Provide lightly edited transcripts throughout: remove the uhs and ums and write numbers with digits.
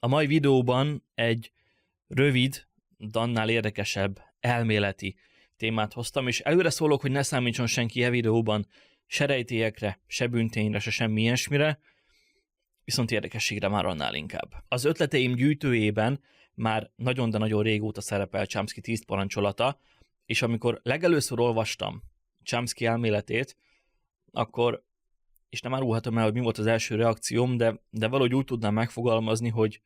A mai videóban egy rövid, de annál érdekesebb, elméleti témát hoztam, és előre szólok, hogy ne számítson senki e videóban se rejtélyekre, se bűntényre, se semmi ilyesmire, viszont érdekességre már annál inkább. Az ötleteim gyűjtőjében már nagyon, de nagyon régóta szerepel Chomsky 10 parancsolata, és amikor legelőször olvastam Chomsky elméletét, akkor, és nem árulhatom el, hogy mi volt az első reakcióm, de valahogy úgy tudnám megfogalmazni, hogy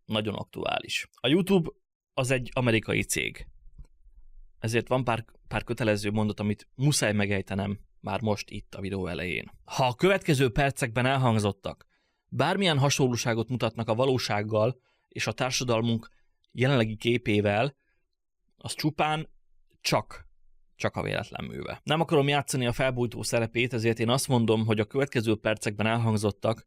nagyon aktuális. A YouTube az egy amerikai cég. Ezért van pár kötelező mondat, amit muszáj megejtenem már most itt a videó elején. Ha a következő percekben elhangzottak bármilyen hasonlóságot mutatnak a valósággal és a társadalmunk jelenlegi képével, az csupán csak a véletlen műve. Nem akarom játszani a felbújtó szerepét, ezért én azt mondom, hogy a következő percekben elhangzottak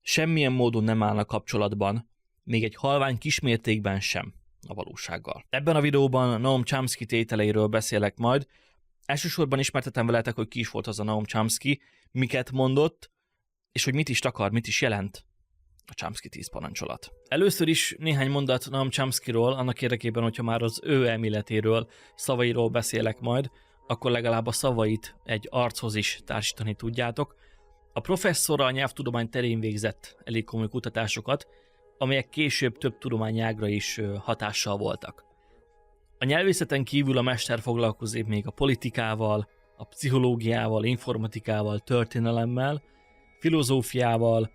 semmilyen módon nem állnak kapcsolatban, még egy halvány kismértékben sem a valósággal. Ebben a videóban Noam Chomsky tételeiről beszélek majd. Elsősorban ismertetem veletek, hogy ki is volt az a Noam Chomsky, miket mondott, és hogy mit is takar, mit is jelent a Chomsky 10 parancsolat. Először is néhány mondat Noam Chomskyról, annak érdekében, hogyha már az ő elméletéről, szavairól beszélek majd, akkor legalább a szavait egy archoz is társítani tudjátok. A professzor a nyelvtudomány terén végzett elég komoly kutatásokat, amelyek később több tudományágra is hatással voltak. A nyelvészeten kívül a mester foglalkozik még a politikával, a pszichológiával, informatikával, történelemmel, filozófiával,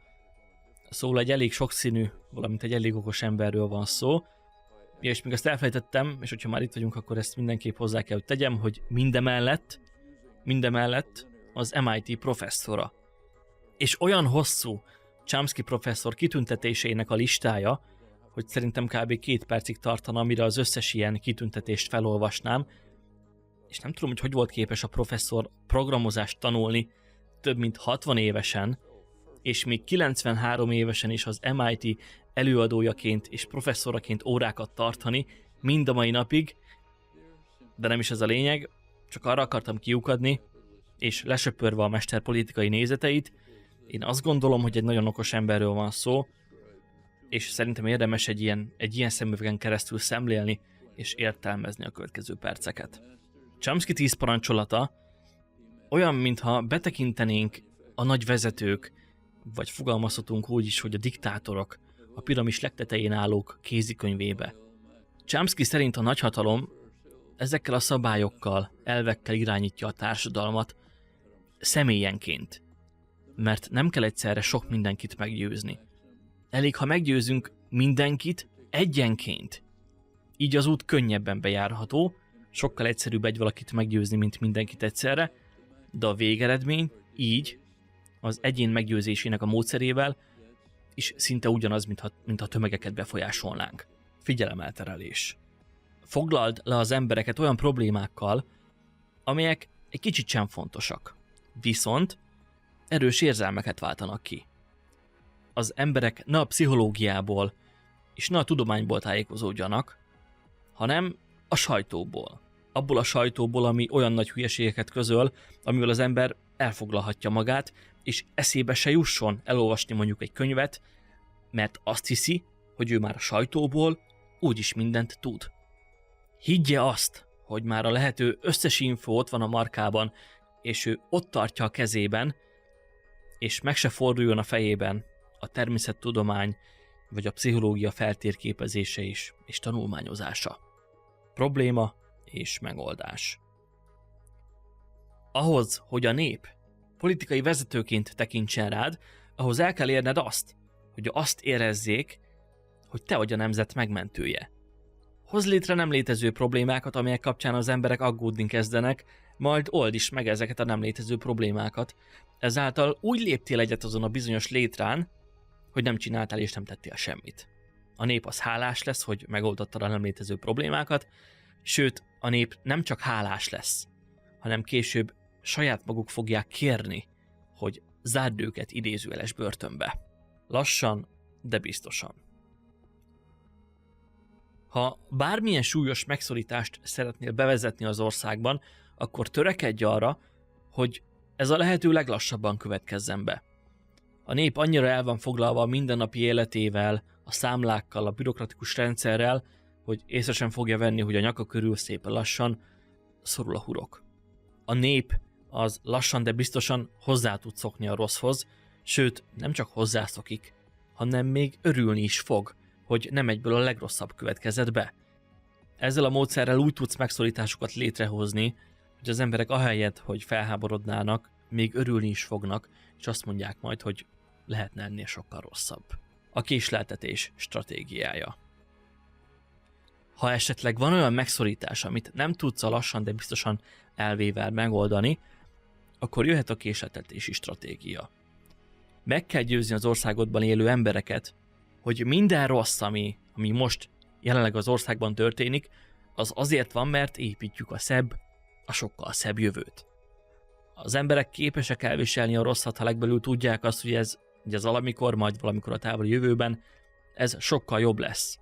szóval egy elég sokszínű, valamint egy elég okos emberről van szó. És még azt elfelejtettem, és hogyha már itt vagyunk, akkor ezt mindenképp hozzá kell, hogy tegyem, hogy mindemellett az MIT professzora. És olyan hosszú Chomsky professzor kitüntetéseinek a listája, hogy szerintem kb. 2 percig tartana, amire az összes ilyen kitüntetést felolvasnám, és nem tudom, hogy volt képes a professzor programozást tanulni több mint 60 évesen, és még 93 évesen is az MIT előadójaként és professzoraként órákat tartani, mind a mai napig, de nem is ez a lényeg, csak arra akartam kiukadni, és lesöpörve a mester politikai nézeteit, én azt gondolom, hogy egy nagyon okos emberről van szó, és szerintem érdemes egy ilyen szemüvegen keresztül szemlélni és értelmezni a következő perceket. Chomsky 10 parancsolata olyan, mintha betekintenénk a nagy vezetők, vagy fogalmazhatunk úgy is, hogy a diktátorok, a piramis legtetején állók kézikönyvébe. Chomsky szerint a nagyhatalom ezekkel a szabályokkal, elvekkel irányítja a társadalmat személyenként, mert nem kell egyszerre sok mindenkit meggyőzni. Elég, ha meggyőzünk mindenkit egyenként. Így az út könnyebben bejárható, sokkal egyszerűbb egy valakit meggyőzni, mint mindenkit egyszerre, de a végeredmény így, az egyén meggyőzésének a módszerével is szinte ugyanaz, mintha tömegeket befolyásolnánk. Figyelemelterelés. Foglald le az embereket olyan problémákkal, amelyek egy kicsit sem fontosak, viszont erős érzelmeket váltanak ki. Az emberek ne a pszichológiából és ne a tudományból tájékozódjanak, hanem a sajtóból. Abból a sajtóból, ami olyan nagy hülyeségeket közöl, amivel az ember elfoglalhatja magát, és eszébe se jusson elolvasni mondjuk egy könyvet, mert azt hiszi, hogy ő már a sajtóból úgyis mindent tud. Higgye azt, hogy már a lehető összes info ott van a markában, és ő ott tartja a kezében, és meg se forduljon a fejében a természettudomány vagy a pszichológia feltérképezése és tanulmányozása. Probléma és megoldás. Ahhoz, hogy a nép politikai vezetőként tekintsen rád, ahhoz el kell érned azt, hogy azt érezzék, hogy te vagy a nemzet megmentője. Hozz létre nem létező problémákat, amelyek kapcsán az emberek aggódni kezdenek, majd old is meg ezeket a nem létező problémákat. Ezáltal úgy léptél egyet azon a bizonyos létrán, hogy nem csináltál és nem tettél semmit. A nép az hálás lesz, hogy megoldottad a nem létező problémákat, sőt, a nép nem csak hálás lesz, hanem később saját maguk fogják kérni, hogy zárd őket idézőjeles börtönbe. Lassan, de biztosan. Ha bármilyen súlyos megszorítást szeretnél bevezetni az országban, akkor törekedj arra, hogy ez a lehető leglassabban következzen be. A nép annyira el van foglalva a mindennapi életével, a számlákkal, a bürokratikus rendszerrel, hogy észre sem fogja venni, hogy a nyaka körül szépen lassan szorul a hurok. A nép az lassan, de biztosan hozzá tud szokni a rosszhoz, sőt, nem csak hozzászokik, hanem még örülni is fog, hogy nem egyből a legrosszabb következett be. Ezzel a módszerrel úgy tudsz megszorításokat létrehozni, hogy az emberek ahelyett, hogy felháborodnának, még örülni is fognak, és azt mondják majd, hogy lehetne ennél sokkal rosszabb. A késleltetés stratégiája. Ha esetleg van olyan megszorítás, amit nem tudsz a lassan, de biztosan elvével megoldani, akkor jöhet a késleltetési stratégia. Meg kell győzni az országodban élő embereket, hogy minden rossz, ami most jelenleg az országban történik, az azért van, mert építjük a sokkal szebb jövőt. Az emberek képesek elviselni a rosszat, ha legbelül tudják azt, hogy ez valamikor, majd valamikor a távoli jövőben ez sokkal jobb lesz.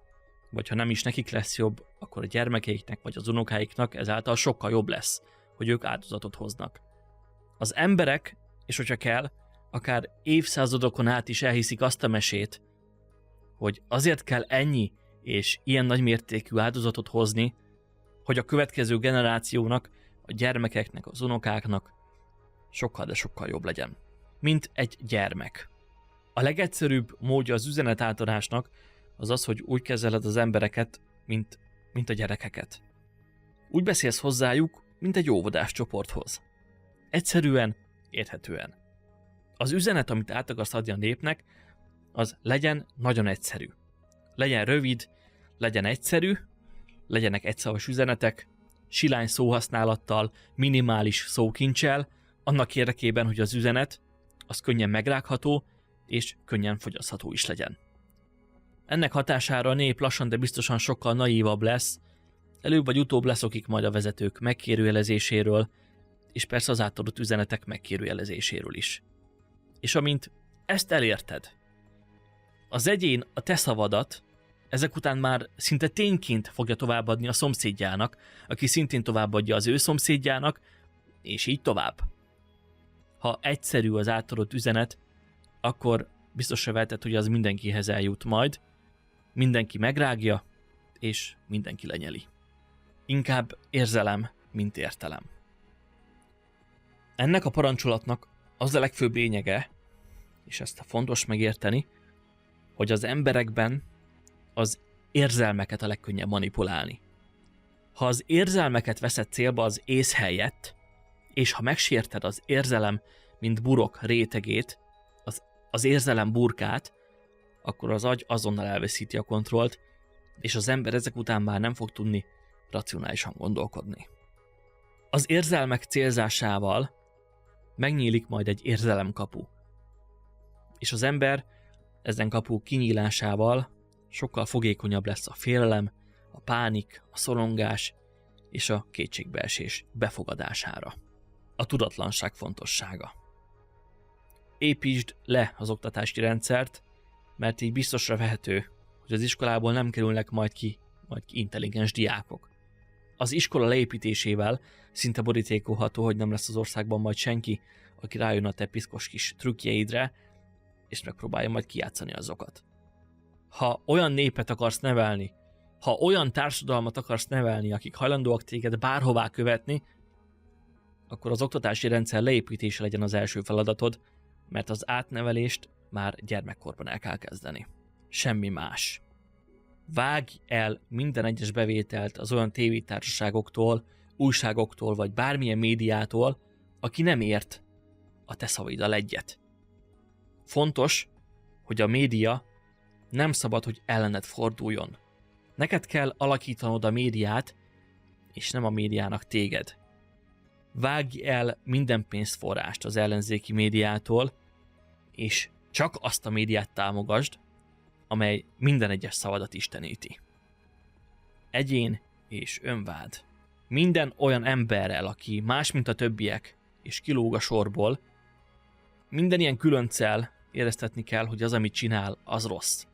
Vagy ha nem is nekik lesz jobb, akkor a gyermekeiknek vagy az unokáiknak ezáltal sokkal jobb lesz, hogy ők áldozatot hoznak. Az emberek, és hogyha kell, akár évszázadokon át is elhiszik azt a mesét, hogy azért kell ennyi és ilyen nagy mértékű áldozatot hozni, hogy a következő generációnak, a gyermekeknek, az unokáknak sokkal, de sokkal jobb legyen. Mint egy gyermek. A legegyszerűbb módja az üzenet átadásnak az az, hogy úgy kezeled az embereket, mint a gyerekeket. Úgy beszélsz hozzájuk, mint egy óvodás csoporthoz. Egyszerűen, érthetően. Az üzenet, amit át akarsz adni a népnek, az legyen nagyon egyszerű. Legyen rövid, legyen egyszerű, legyenek egyszavas üzenetek, silány szóhasználattal, minimális szókincsel, annak érdekében, hogy az üzenet az könnyen megrágható és könnyen fogyasztható is legyen. Ennek hatására a nép lassan, de biztosan sokkal naívabb lesz, előbb vagy utóbb leszokik majd a vezetők megkérdőjelezéséről, és persze az átadott üzenetek megkérdőjelezéséről is. És amint ezt elérted, az egyén a te szavadat ezek után már szinte tényként fogja továbbadni a szomszédjának, aki szintén továbbadja az ő szomszédjának, és így tovább. Ha egyszerű az átadott üzenet, akkor biztosra veheted, hogy az mindenkihez eljut majd, mindenki megrágja, és mindenki lenyeli. Inkább érzelem, mint értelem. Ennek a parancsolatnak az a legfőbb lényege, és ezt fontos megérteni, hogy az emberekben az érzelmeket a legkönnyebb manipulálni. Ha az érzelmeket veszed célba az ész helyett, és ha megsérted az érzelem, mint burok rétegét, az érzelem burkát, akkor az agy azonnal elveszíti a kontrollt, és az ember ezek után már nem fog tudni racionálisan gondolkodni. Az érzelmek célzásával megnyílik majd egy érzelemkapu, és az ember ezen kapu kinyílásával sokkal fogékonyabb lesz a félelem, a pánik, a szorongás és a kétségbeesés befogadására. A tudatlanság fontossága. Építsd le az oktatási rendszert, mert így biztosra vehető, hogy az iskolából nem kerülnek majd ki intelligens diákok. Az iskola leépítésével szinte borítékolható, hogy nem lesz az országban majd senki, aki rájön a te piszkos kis trükkjeidre, és megpróbálja majd kijátszani azokat. Ha olyan népet akarsz nevelni, ha olyan társadalmat akarsz nevelni, akik hajlandóak téged bárhová követni, akkor az oktatási rendszer leépítése legyen az első feladatod, mert az átnevelést már gyermekkorban el kell kezdeni. Semmi más. Vágj el minden egyes bevételt az olyan tévétársaságoktól, újságoktól vagy bármilyen médiától, aki nem ért a te szavaiddal egyet. Fontos, hogy a média nem szabad, hogy ellened forduljon. Neked kell alakítanod a médiát, és nem a médiának téged. Vágj el minden pénzforrást az ellenzéki médiától, és csak azt a médiát támogasd, amely minden egyes szavadat isteníti. Egyén és önvád. Minden olyan emberrel, aki más, mint a többiek, és kilóg a sorból, minden ilyen különcel éreztetni kell, hogy az, amit csinál, az rossz.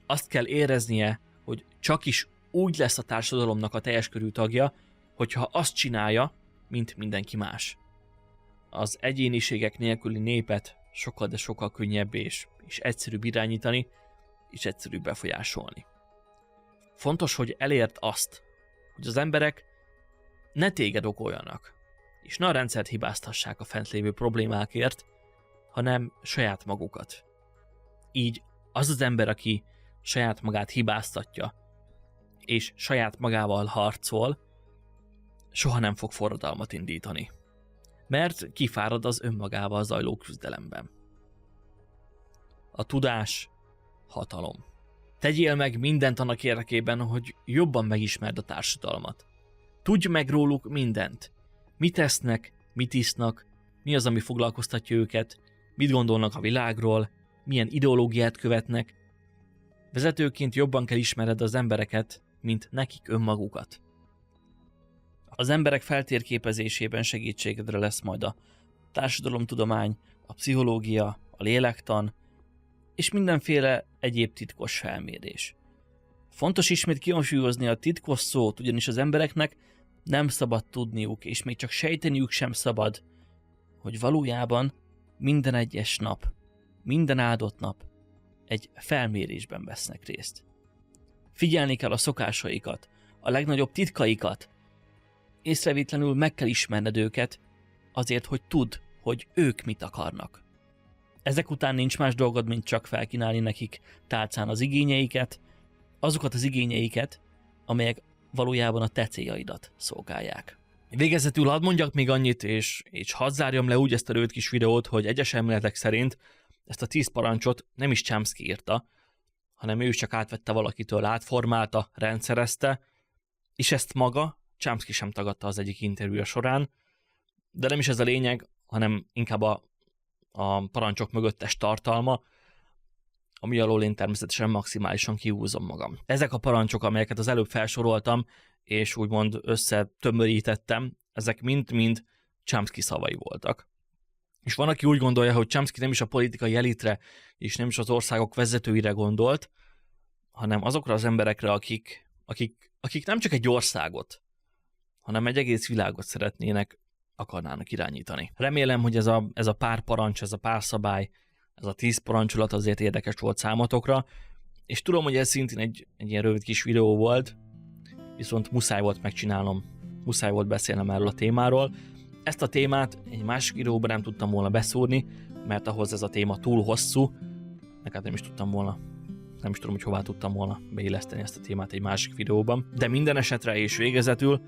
Azt kell éreznie, hogy csak is úgy lesz a társadalomnak a teljes körű tagja, hogyha azt csinálja, mint mindenki más. Az egyéniségek nélküli népet sokkal, de sokkal könnyebb és egyszerűbb irányítani, és egyszerűbb befolyásolni. Fontos, hogy elért azt, hogy az emberek ne téged okoljanak, és ne a rendszert hibáztassák a fent lévő problémákért, hanem saját magukat. Így az az ember, aki saját magát hibáztatja, és saját magával harcol, soha nem fog forradalmat indítani. Mert kifárad az önmagával zajló küzdelemben. A tudás hatalom. Tegyél meg mindent annak érdekében, hogy jobban megismerd a társadalmat. Tudj meg róluk mindent. Mit esznek, mit isznak, mi az, ami foglalkoztatja őket, mit gondolnak a világról, milyen ideológiát követnek. Vezetőként jobban kell ismered az embereket, mint nekik önmagukat. Az emberek feltérképezésében segítségedre lesz majd a társadalomtudomány, a pszichológia, a lélektan, és mindenféle egyéb titkos felmérés. Fontos ismét kihangsúlyozni a titkos szót, ugyanis az embereknek nem szabad tudniuk, és még csak sejteniük sem szabad, hogy valójában minden egyes nap, minden áldott nap egy felmérésben vesznek részt. Figyelni kell a szokásaikat, a legnagyobb titkaikat, észrevétlenül meg kell ismerned őket, azért, hogy tudd, hogy ők mit akarnak. Ezek után nincs más dolgod, mint csak felkínálni nekik tálcán az igényeiket, azokat az igényeiket, amelyek valójában a te céljaidat szolgálják. Végezetül hadd mondjak még annyit, és hadd zárjam le úgy ezt a rövid kis videót, hogy egyes elméletek szerint ezt a 10 parancsot nem is Chomsky írta, hanem ő csak átvette valakitől, átformálta, rendszerezte, és ezt maga Chomsky sem tagadta az egyik interjúja során, de nem is ez a lényeg, hanem inkább a parancsok mögöttes tartalma, ami alól én természetesen maximálisan kihúzom magam. Ezek a parancsok, amelyeket az előbb felsoroltam, és úgymond összetömörítettem, ezek mind-mind Chomsky szavai voltak. És van, aki úgy gondolja, hogy Chomsky nem is a politikai elitre, és nem is az országok vezetőire gondolt, hanem azokra az emberekre, akik nem csak egy országot, hanem egy egész világot akarnának irányítani. Remélem, hogy ez a pár parancs, ez a pár szabály, ez a 10 parancsolat azért érdekes volt számotokra, és tudom, hogy ez szintén egy ilyen rövid kis videó volt, viszont muszáj volt megcsinálnom, muszáj volt beszélnem erről a témáról. Ezt a témát egy másik videóban nem tudtam volna beszúrni, mert ahhoz ez a téma túl hosszú, meg hát nem is tudom, hogy hová tudtam volna beilleszteni ezt a témát egy másik videóban. De minden esetre és végezetül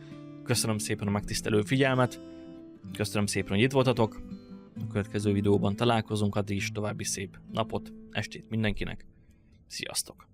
köszönöm szépen a megtisztelő figyelmet, köszönöm szépen, hogy itt voltatok, a következő videóban találkozunk, addig is további szép napot, estét mindenkinek, sziasztok!